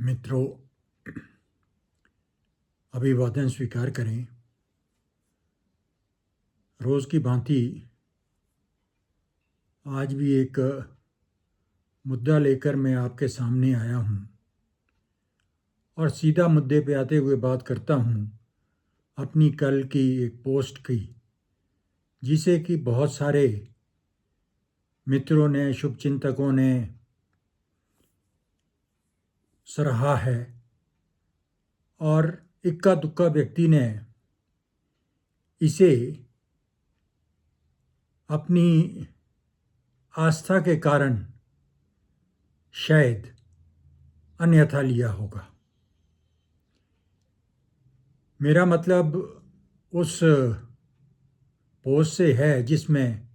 मित्रों, अभिवादन स्वीकार करें। रोज़ की भांति आज भी एक मुद्दा लेकर मैं आपके सामने आया हूँ और सीधा मुद्दे पे आते हुए बात करता हूँ अपनी कल की एक पोस्ट की, जिसे कि बहुत सारे मित्रों ने, शुभचिंतकों ने सराहा है और इक्का दुक्का व्यक्ति ने इसे अपनी आस्था के कारण शायद अन्यथा लिया होगा। मेरा मतलब उस पोस्ट से है जिसमें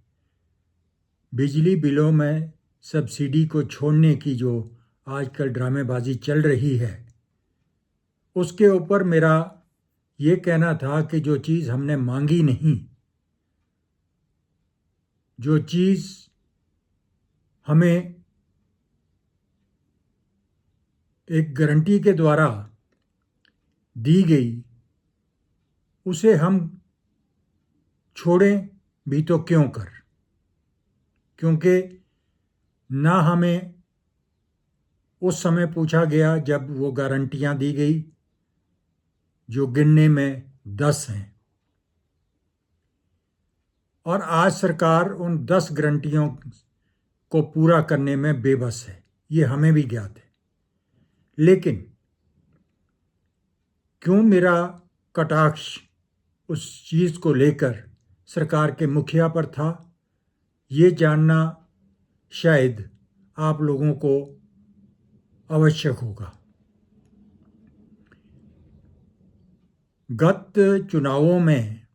बिजली बिलों में सब्सिडी को छोड़ने की जो आजकल ड्रामेबाजी चल रही है, उसके ऊपर मेरा ये कहना था कि जो चीज़ हमने मांगी नहीं, जो चीज़ हमें एक गारंटी के द्वारा दी गई, उसे हम छोड़ें भी तो क्यों कर, क्योंकि ना हमें उस समय पूछा गया जब वो गारंटियां दी गई, जो गिनने में 10 हैं, और आज सरकार उन 10 गारंटियों को पूरा करने में बेबस है। ये हमें भी ज्ञात है। लेकिन क्यों मेरा कटाक्ष उस चीज़ को लेकर सरकार के मुखिया पर था, ये जानना शायद आप लोगों को आवश्यक होगा। गत चुनावों में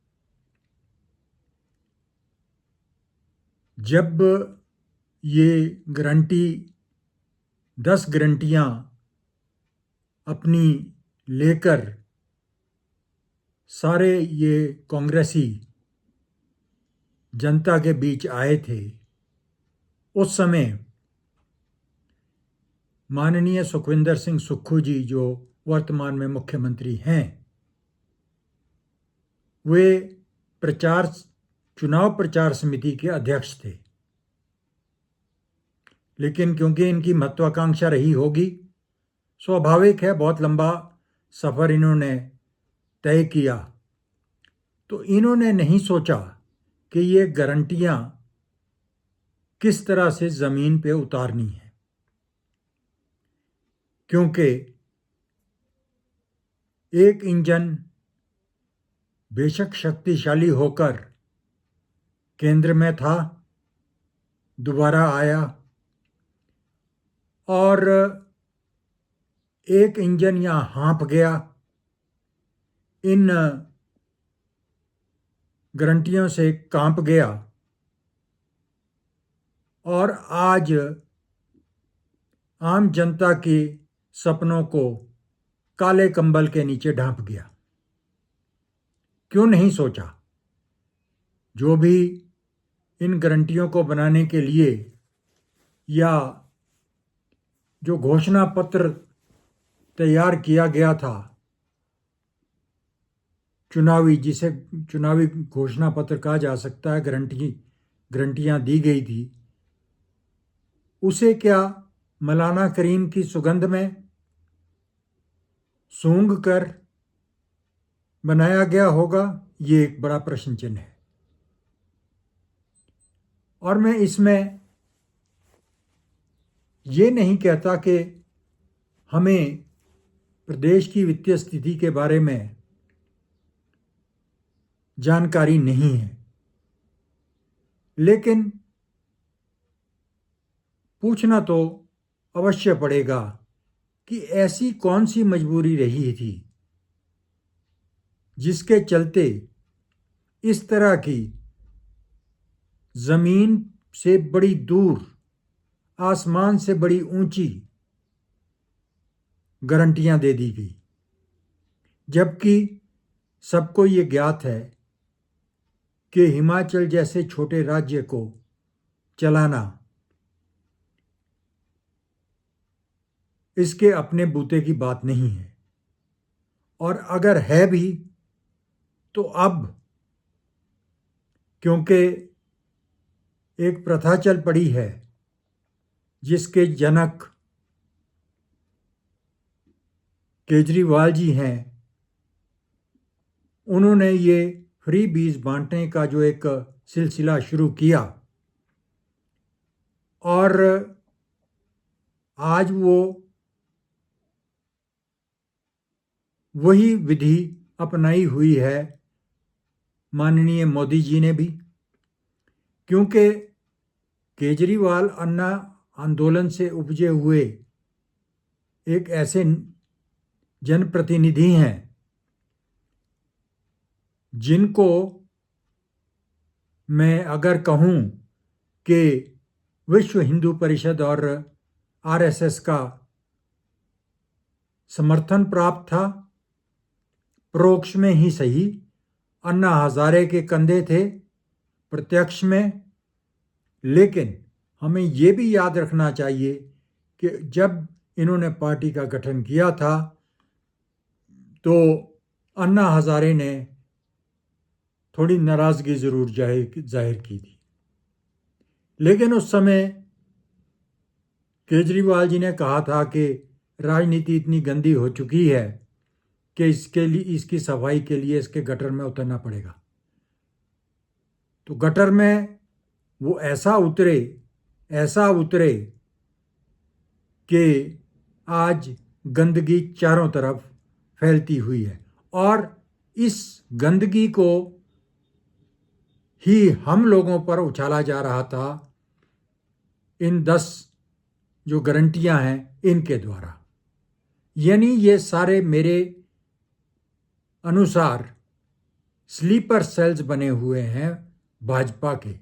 जब ये गारंटी 10 गारंटियां अपनी लेकर सारे ये कांग्रेसी जनता के बीच आए थे, उस समय माननीय सुखविंदर सिंह सुक्खू जी, जो वर्तमान में मुख्यमंत्री हैं, वे चुनाव प्रचार समिति के अध्यक्ष थे। लेकिन क्योंकि इनकी महत्वाकांक्षा रही होगी, स्वाभाविक है, बहुत लंबा सफ़र इन्होंने तय किया, तो इन्होंने नहीं सोचा कि ये गारंटियां किस तरह से ज़मीन पे उतारनी है, क्योंकि एक इंजन बेशक शक्तिशाली होकर केंद्र में था, दोबारा आया, और एक इंजन यहाँ हाँप गया, इन गारंटियों से कांप गया, और आज आम जनता के सपनों को काले कंबल के नीचे ढांप गया। क्यों नहीं सोचा? जो भी इन गारंटियों को बनाने के लिए या जो घोषणा पत्र तैयार किया गया था, जिसे चुनावी घोषणा पत्र कहा जा सकता है, गारंटियां दी गई थी, उसे क्या मौलाना करीम की सुगंध में सूंघ कर बनाया गया होगा? ये एक बड़ा प्रश्न चिन्ह है। और मैं इसमें ये नहीं कहता कि हमें प्रदेश की वित्तीय स्थिति के बारे में जानकारी नहीं है, लेकिन पूछना तो अवश्य पड़ेगा कि ऐसी कौन सी मजबूरी रही थी जिसके चलते इस तरह की जमीन से बड़ी दूर, आसमान से बड़ी ऊंची गारंटियां दे दी गई, जबकि सबको ये ज्ञात है कि हिमाचल जैसे छोटे राज्य को चलाना इसके अपने बूते की बात नहीं है। और अगर है भी तो अब, क्योंकि एक प्रथा चल पड़ी है जिसके जनक केजरीवाल जी हैं, उन्होंने ये फ्री बीज बांटने का जो एक सिलसिला शुरू किया और आज वो वही विधि अपनाई हुई है माननीय मोदी जी ने भी, क्योंकि केजरीवाल अन्ना आंदोलन से उपजे हुए एक ऐसे जनप्रतिनिधि हैं जिनको मैं अगर कहूं कि विश्व हिंदू परिषद और आरएसएस का समर्थन प्राप्त था, परोक्ष में ही सही अन्ना हजारे के कंधे थे, प्रत्यक्ष में। लेकिन हमें ये भी याद रखना चाहिए कि जब इन्होंने पार्टी का गठन किया था तो अन्ना हजारे ने थोड़ी नाराज़गी ज़रूर जाहिर की थी, लेकिन उस समय केजरीवाल जी ने कहा था कि राजनीति इतनी गंदी हो चुकी है कि इसके लिए, इसकी सफाई के लिए इसके गटर में उतरना पड़ेगा। तो गटर में वो ऐसा उतरे कि आज गंदगी चारों तरफ फैलती हुई है और इस गंदगी को ही हम लोगों पर उछाला जा रहा था इन 10 जो गारंटियां हैं इनके द्वारा। यानी ये सारे मेरे अनुसार स्लीपर सेल्स बने हुए हैं भाजपा के,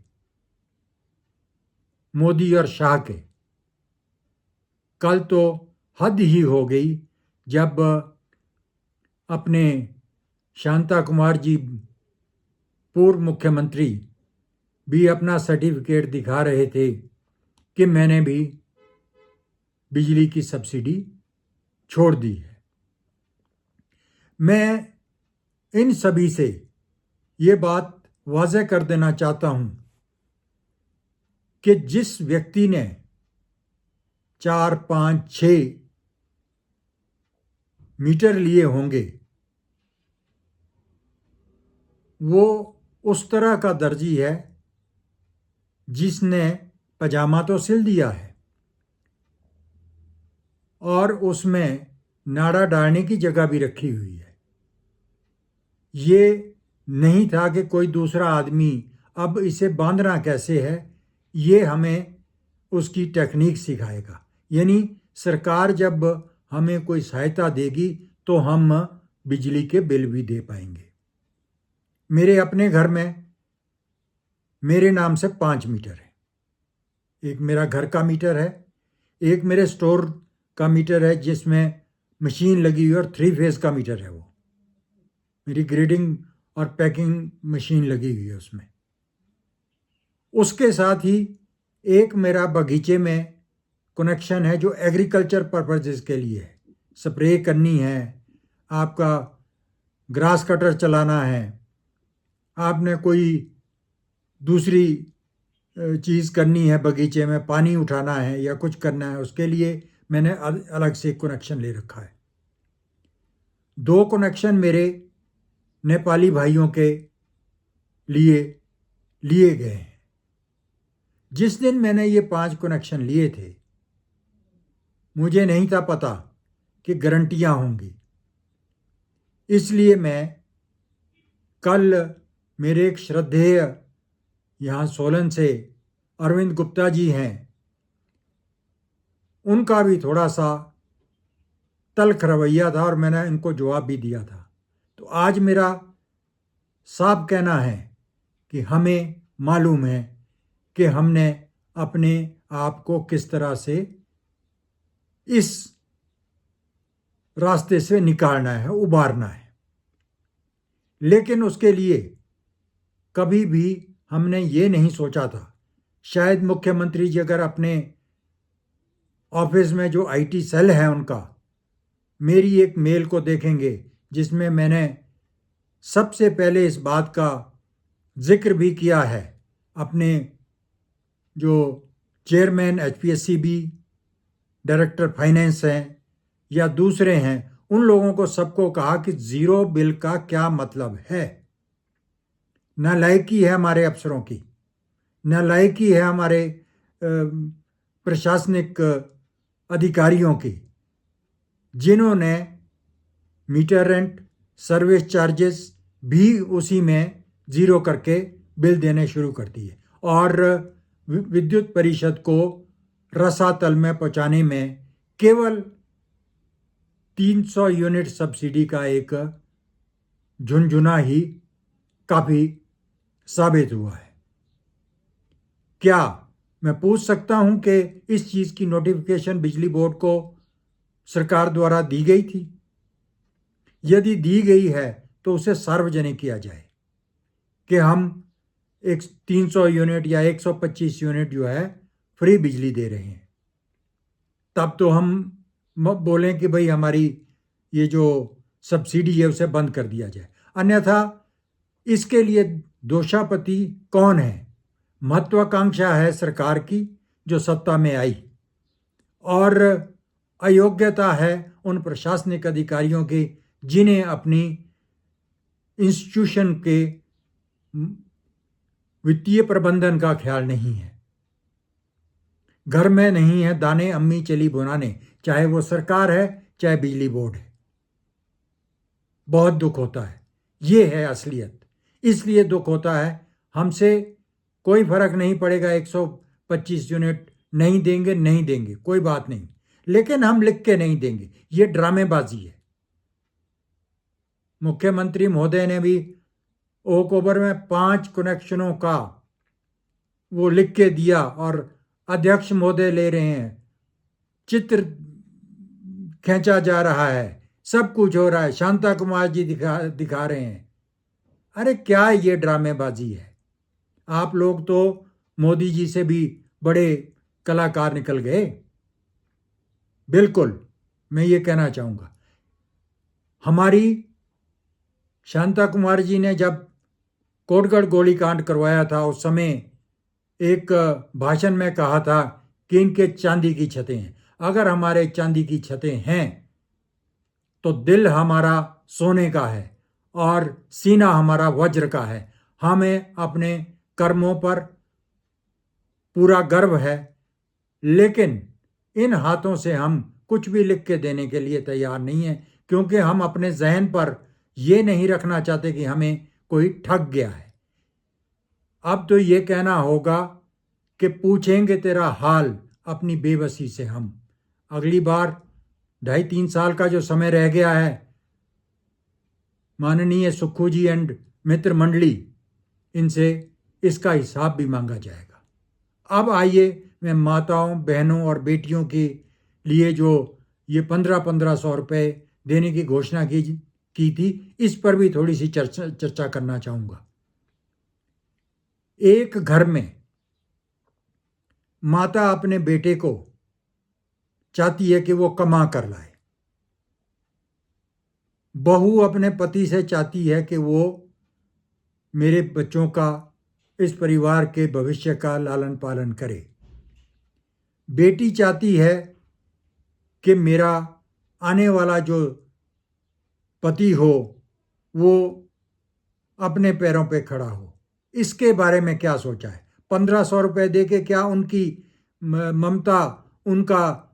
मोदी और शाह के। कल तो हद ही हो गई जब अपने शांता कुमार जी पूर्व मुख्यमंत्री भी अपना सर्टिफिकेट दिखा रहे थे कि मैंने भी बिजली की सब्सिडी छोड़ दी है। मैं इन सभी से ये बात वाज़ेह कर देना चाहता हूं कि जिस व्यक्ति ने 4, 5, 6 मीटर लिए होंगे वो उस तरह का दर्जी है जिसने पजामा तो सिल दिया है और उसमें नाड़ा डालने की जगह भी रखी हुई है। ये नहीं था कि कोई दूसरा आदमी अब इसे बांधना कैसे है ये हमें उसकी टेक्निक सिखाएगा। यानी सरकार जब हमें कोई सहायता देगी तो हम बिजली के बिल भी दे पाएंगे। मेरे अपने घर में मेरे नाम से 5 मीटर है। एक मेरा घर का मीटर है, एक मेरे स्टोर का मीटर है जिसमें मशीन लगी हुई और 3 फेज का मीटर है। वो मेरी ग्रेडिंग और पैकिंग मशीन लगी हुई है उसमें। उसके साथ ही एक मेरा बगीचे में कनेक्शन है जो एग्रीकल्चर पर्पजेज़ के लिए है। स्प्रे करनी है, आपका ग्रास कटर चलाना है, आपने कोई दूसरी चीज़ करनी है बगीचे में, पानी उठाना है या कुछ करना है, उसके लिए मैंने अलग से कनेक्शन ले रखा है। 2 कनेक्शन मेरे नेपाली भाइयों के लिए गए हैं। जिस दिन मैंने ये 5 कनेक्शन लिए थे मुझे नहीं था पता कि गारंटियां होंगी, इसलिए मैं कल मेरे एक श्रद्धेय यहाँ सोलन से अरविंद गुप्ता जी हैं, उनका भी थोड़ा सा तल्ख रवैया था और मैंने इनको जवाब भी दिया था। तो आज मेरा साफ कहना है कि हमें मालूम है कि हमने अपने आप को किस तरह से इस रास्ते से निकालना है, उबारना है। लेकिन उसके लिए कभी भी हमने ये नहीं सोचा था, शायद मुख्यमंत्री जी अगर अपने ऑफिस में जो आईटी सेल है उनका, मेरी एक मेल को देखेंगे जिसमें मैंने सबसे पहले इस बात का जिक्र भी किया है अपने जो चेयरमैन HPSCB, डायरेक्टर फाइनेंस हैं या दूसरे हैं, उन लोगों को सबको कहा कि ज़ीरो बिल का क्या मतलब है। नालायकी है हमारे अफसरों की, नालायकी है हमारे प्रशासनिक अधिकारियों की, जिन्होंने मीटर रेंट, सर्विस चार्जेस भी उसी में ज़ीरो करके बिल देने शुरू कर दिए और विद्युत परिषद को रसातल में पहुंचाने में केवल 300 यूनिट सब्सिडी का एक झुनझुना ही काफ़ी साबित हुआ है। क्या मैं पूछ सकता हूं कि इस चीज़ की नोटिफिकेशन बिजली बोर्ड को सरकार द्वारा दी गई थी? यदि दी गई है तो उसे सार्वजनिक किया जाए कि हम एक 300 यूनिट या 125 यूनिट जो है फ्री बिजली दे रहे हैं। तब तो हम बोलें कि भाई हमारी ये जो सब्सिडी है उसे बंद कर दिया जाए। अन्यथा इसके लिए दोषापति कौन है? महत्वाकांक्षा है सरकार की जो सत्ता में आई, और अयोग्यता है उन प्रशासनिक अधिकारियों की जिन्हें अपनी इंस्टीट्यूशन के वित्तीय प्रबंधन का ख्याल नहीं है। घर में नहीं है दाने अम्मी चली बुनाने, चाहे वो सरकार है चाहे बिजली बोर्ड है। बहुत दुख होता है, ये है असलियत। इसलिए दुख होता है। हमसे कोई फर्क नहीं पड़ेगा, 125 यूनिट नहीं देंगे, नहीं देंगे, कोई बात नहीं, लेकिन हम लिख के नहीं देंगे। ये ड्रामेबाजी है। मुख्यमंत्री महोदय ने भी ओक ओवर में 5 कनेक्शनों का वो लिख के दिया और अध्यक्ष महोदय ले रहे हैं, चित्र खींचा जा रहा है, सब कुछ हो रहा है, शांता कुमार जी दिखा रहे हैं। अरे क्या ये ड्रामेबाजी है? आप लोग तो मोदी जी से भी बड़े कलाकार निकल गए। बिल्कुल, मैं ये कहना चाहूँगा, हमारी शांता कुमार जी ने जब कोटगढ़ गोलीकांड करवाया था उस समय एक भाषण में कहा था कि इनके चांदी की छतें हैं। अगर हमारे चांदी की छतें हैं तो दिल हमारा सोने का है और सीना हमारा वज्र का है। हमें अपने कर्मों पर पूरा गर्व है, लेकिन इन हाथों से हम कुछ भी लिख के देने के लिए तैयार नहीं हैं, क्योंकि हम अपने जहन पर ये नहीं रखना चाहते कि हमें कोई ठग गया है। अब तो ये कहना होगा कि पूछेंगे तेरा हाल अपनी बेबसी से हम। अगली बार 2.5-3 साल का जो समय रह गया है, माननीय सुक्खू जी एंड मित्र मंडली, इनसे इसका हिसाब भी मांगा जाएगा। अब आइए, मैं माताओं, बहनों और बेटियों के लिए जो ये 1500 रुपये देने की घोषणा की थी, इस पर भी थोड़ी सी चर्चा करना चाहूँगा। एक घर में माता अपने बेटे को चाहती है कि वो कमा कर लाए, बहू अपने पति से चाहती है कि वो मेरे बच्चों का, इस परिवार के भविष्य का लालन पालन करे। बेटी चाहती है कि मेरा आने वाला जो पति हो वो अपने पैरों पे खड़ा हो। इसके बारे में क्या सोचा है? 1500 रुपये दे के क्या उनकी ममता, उनका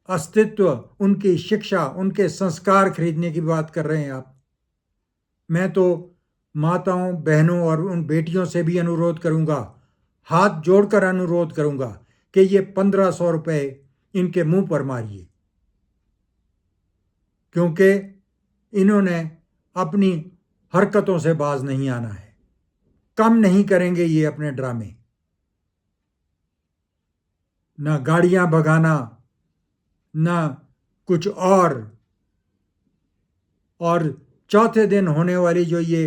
अस्तित्व, उनकी शिक्षा, उनके संस्कार खरीदने की बात कर रहे हैं आप? मैं तो माताओं, बहनों और उन बेटियों से भी अनुरोध करूंगा, हाथ जोड़कर अनुरोध करूंगा कि ये 1500 रुपये इनके मुंह पर मारिए, क्योंकि इन्होंने अपनी हरकतों से बाज नहीं आना है। कम नहीं करेंगे ये अपने ड्रामे। ना गाड़ियां भगाना, ना कुछ और चौथे दिन होने वाली जो ये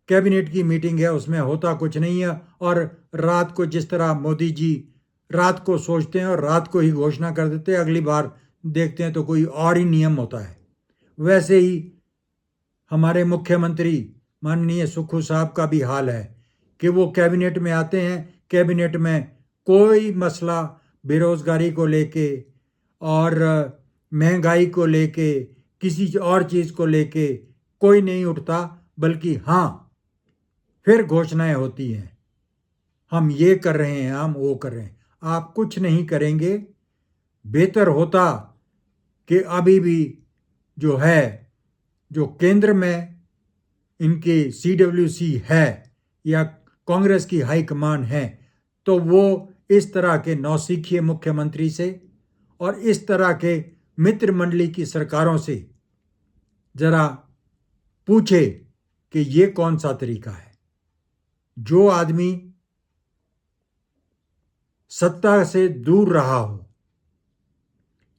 कैबिनेट की मीटिंग है उसमें होता कुछ नहीं है। और रात को जिस तरह मोदी जी रात को सोचते हैं और रात को ही घोषणा कर देते हैं, अगली बार देखते हैं तो कोई और ही नियम होता है। वैसे ही हमारे मुख्यमंत्री माननीय सुक्खू साहब का भी हाल है कि वो कैबिनेट में आते हैं, कैबिनेट में कोई मसला बेरोजगारी को लेके और महंगाई को लेके किसी और चीज़ को लेके कोई नहीं उठता, बल्कि हाँ फिर घोषणाएं होती हैं, हम ये कर रहे हैं, हम वो कर रहे हैं। आप कुछ नहीं करेंगे। बेहतर होता कि अभी भी जो है, जो केंद्र में इनकी CWC है या कांग्रेस की हाईकमान है, तो वो इस तरह के नौसिखिए मुख्यमंत्री से और इस तरह के मित्र मंडली की सरकारों से जरा पूछे कि ये कौन सा तरीका है। जो आदमी सत्ता से दूर रहा हो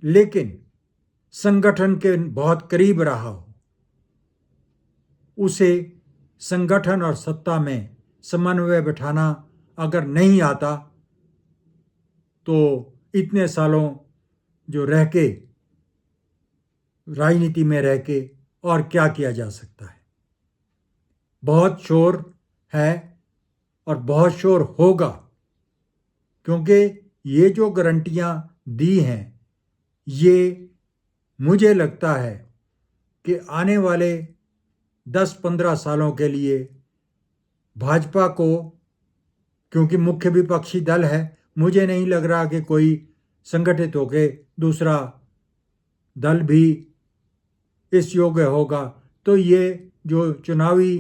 लेकिन संगठन के बहुत करीब रहा हो, उसे संगठन और सत्ता में समन्वय बिठाना अगर नहीं आता तो इतने सालों जो रह के राजनीति में रह के और क्या किया जा सकता है। बहुत शोर है और बहुत शोर होगा, क्योंकि ये जो गारंटियां दी हैं, ये मुझे लगता है कि आने वाले 10-15 सालों के लिए भाजपा को, क्योंकि मुख्य विपक्षी दल है, मुझे नहीं लग रहा कि कोई संगठित होकर दूसरा दल भी इस योग्य होगा। तो ये जो चुनावी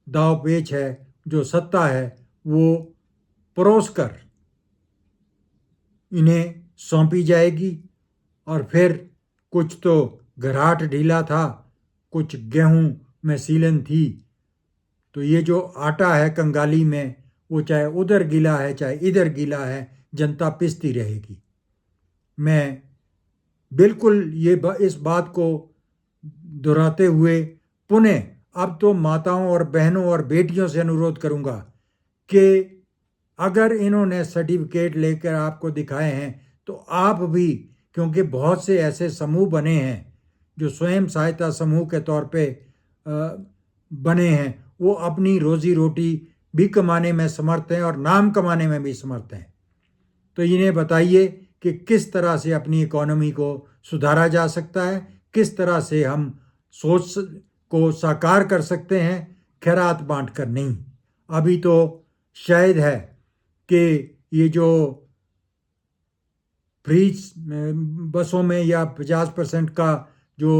दाव पेच है, जो सत्ता है, वो परोस कर इन्हें सौंपी जाएगी। और फिर कुछ तो घराट ढीला था, कुछ गेहूं में सीलन थी, तो ये जो आटा है कंगाली में, वो चाहे उधर गीला है चाहे इधर गीला है, जनता पिसती रहेगी। मैं बिल्कुल इस बात को दोहराते हुए पुनः अब तो माताओं और बहनों और बेटियों से अनुरोध करूंगा कि अगर इन्होंने सर्टिफिकेट लेकर आपको दिखाए हैं तो आप भी, क्योंकि बहुत से ऐसे समूह बने हैं जो स्वयं सहायता समूह के तौर पे बने हैं, वो अपनी रोजी रोटी भी कमाने में समर्थ हैं और नाम कमाने में भी समर्थ हैं। तो इन्हें बताइए कि किस तरह से अपनी इकोनॉमी को सुधारा जा सकता है, किस तरह से हम सोच को साकार कर सकते हैं, खैरात बांट कर नहीं। अभी तो शायद है कि ये जो फ्री बसों में या 50% का जो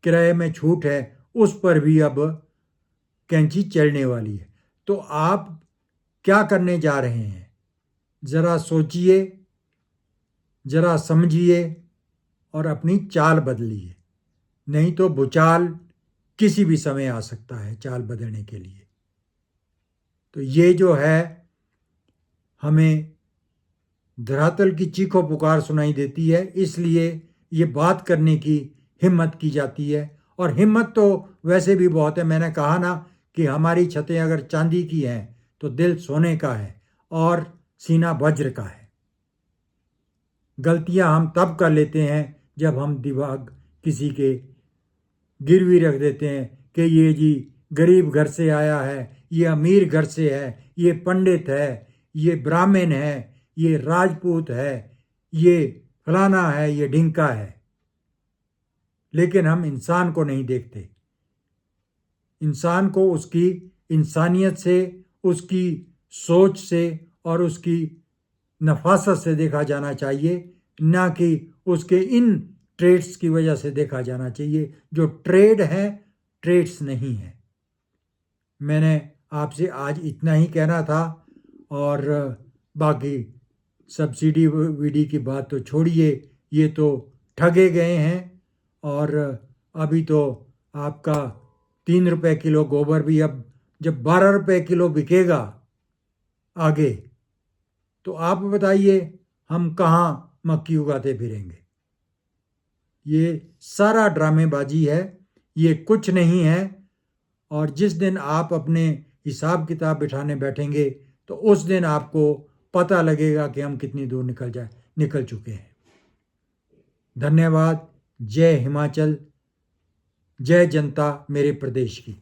किराए में छूट है, उस पर भी अब कैंची चलने वाली है। तो आप क्या करने जा रहे हैं, ज़रा सोचिए, ज़रा समझिए और अपनी चाल बदलिए, नहीं तो भूचाल किसी भी समय आ सकता है चाल बदलने के लिए। तो ये जो है, हमें धरातल की चीखों पुकार सुनाई देती है, इसलिए ये बात करने की हिम्मत की जाती है। और हिम्मत तो वैसे भी बहुत है। मैंने कहा ना कि हमारी छतें अगर चांदी की हैं तो दिल सोने का है और सीना वज्र का है। गलतियां हम तब कर लेते हैं जब हम दिमाग किसी के गिरवी रख देते हैं कि ये जी गरीब घर से आया है, ये अमीर घर से है, ये पंडित है, ये ब्राह्मण है, ये राजपूत है, ये फलाना है, ये ढिंका है। लेकिन हम इंसान को नहीं देखते। इंसान को उसकी इंसानियत से, उसकी सोच से और उसकी नफासत से देखा जाना चाहिए, ना कि उसके इन ट्रेड्स की वजह से देखा जाना चाहिए जो ट्रेड है, ट्रेड्स नहीं है। मैंने आपसे आज इतना ही कहना था, और बाकी सब्सिडी वीडी की बात तो छोड़िए, ये तो ठगे गए हैं। और अभी तो आपका 3 रुपए किलो गोबर भी अब जब 12 रुपए किलो बिकेगा आगे, तो आप बताइए हम कहाँ मक्की उगाते फिरेंगे। ये सारा ड्रामेबाजी है, ये कुछ नहीं है। और जिस दिन आप अपने हिसाब किताब बिठाने बैठेंगे तो उस दिन आपको पता लगेगा कि हम कितनी दूर निकल चुके हैं। धन्यवाद। जय हिमाचल, जय जनता मेरे प्रदेश की।